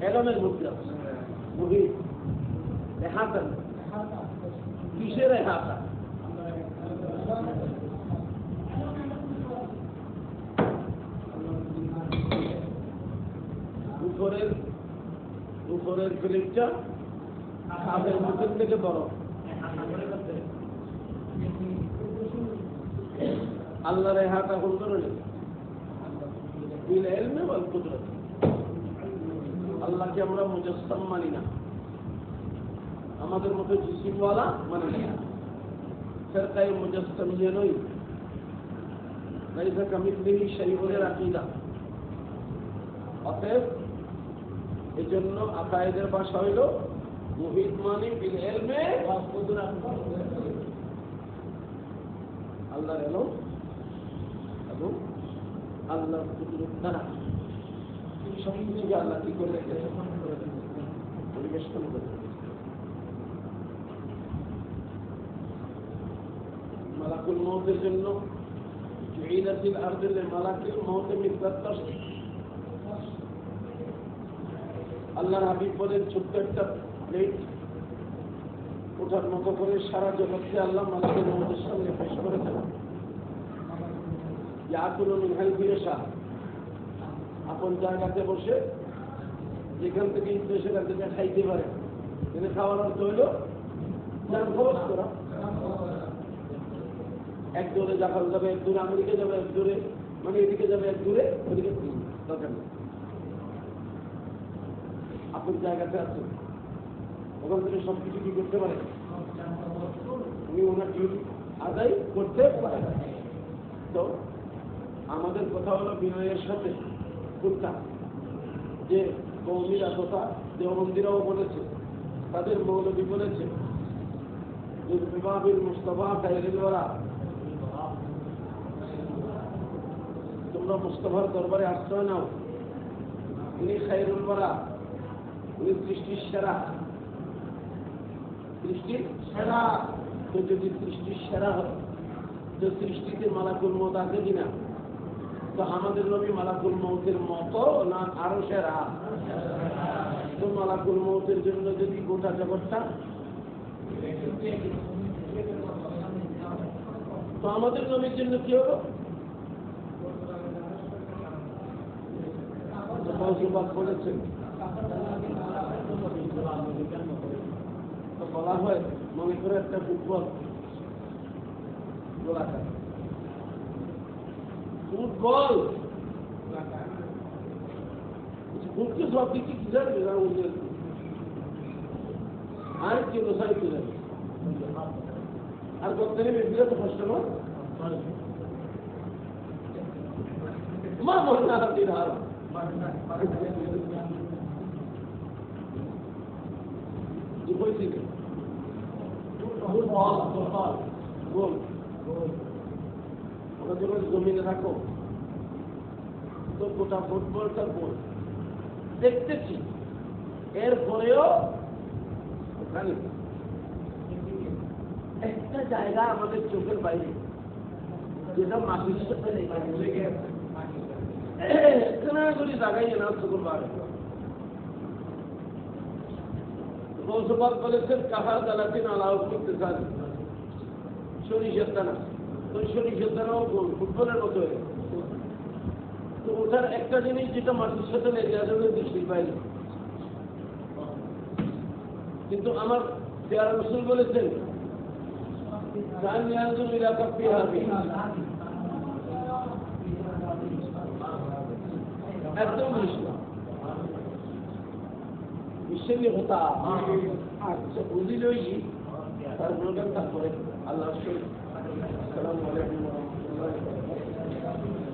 এলমের মধ্যে আছে মুহিত এহাতা কিসের এহাতা উপরের ফিলিপটা সাপের মুখের থেকে বড় আল্লাহর এহাতা কোন ধরনের বিল ইলমি ওয়াল কুদরত আল্লাহকে আমরা মুজাসসাম মানি না আমাদের মতো জিসিমওয়ালা মানি না ফিরকায়ে মুজাসসামিয়া নই লাইসা কামিসলিহি শাইউন এর আকীদা অতএব এই জন্য আকায়েদের ভাষা হইল মুহিত মানে বিল ইলমি ওয়াল কুদরত আল্লাহর ইলম এবং আল্লাহর কুদরত দ্বারা সবকিছুকে আল্লাহ কি করে রেখেছে পরিবেশন করে মালাকুল মউতের জন্য জুইলাতিল আরদু লিল মালাকিল মউত মিসলাত তাশরিক আল্লাহর হাবিব বলেন ছোট্ট একটা প্লেট ওঠার মতো করে সারা জগৎকে আল্লাহ মালাকুল মউতের সামনে পেশ করেছেন ইয়াকুলু মিন হালফিশা আপন জায়গাতে বসে যেখান থেকে ইচ্ছে সেখান থেকে খাইতে পারে কিন্তু খাওয়ার অর্থ হইল যার খরচ করা এক দূরে জাপান যাবে এক দূরে আমেরিকা যাবে এক দূরে মানে এদিকে যাবে এক দূরে ওদিকে দরকার নেই আপন জায়গাতে আছে ওখান থেকে সব কিছু কি করতে পারে উনি ওনার ডিউটি আদায় করতে পারে তো আমাদের কথা হলো বিনয়ের সাথে কোনটা যে কওমিরা তথা দেওবন্দিরাও বলেছে তাদের মৌলবী বলেছে যে বিবাবিল মুস্তাফা খায়রুল ওয়ারা তোমরা মুস্তাফার দরবারে আশ্রয় নাও উনি খায়রুল ওয়ারা উনি সৃষ্টির সেরা সৃষ্টির সেরা তো যদি সৃষ্টির সেরা হয় তো সৃষ্টিতে মালাকুল মউত আছে কিনা তো আমাদের নবী মালাকুল মউতের মতো না আরো সেরা তো মালাকুল মউতের জন্য যদি গোটা জগৎটা তো আমাদের নবীর জন্য কি হলো বলেছেন তো বলা হয় মনে করে একটা ফুটবল গোলাকার ফুটবল ফুটকে সব দিকে কি যাবে আর কি বসাই কি যাবে আর করতে নেবে বিরাট কষ্ট নয় মা মরনা দিন আর ওরা যখন জমিনে রাখো তো গোটা ফুটবলটা গোল দেখতেছি এরপরেও ওখানে একটা জায়গা আমাদের চোখের বাইরে যেটা মাটির সাথে এখানে জায়গায় না চোখের বাইরে গৌসবাদ বলেছেন কাহা দালাতিন আলাউ ইত্তেসাল সরিষার দানা ওই সরিষার দানাও গোল ফুটবলের মতো হয়ে তো ওটার একটা জিনিস যেটা মাটির সাথে লেগে আছে দৃষ্টির বাইরে কিন্তু আমার পেয়ারা রসুল বলেছেন একদম বিশ্বের হতা আচ্ছা বুঝিলই তার প্রোগ্রাম তারপরে আল্লাহ আসসালামু আলাইকুম ওয়া রাহমাতুল্লাহি ওয়া বারাকাতুহু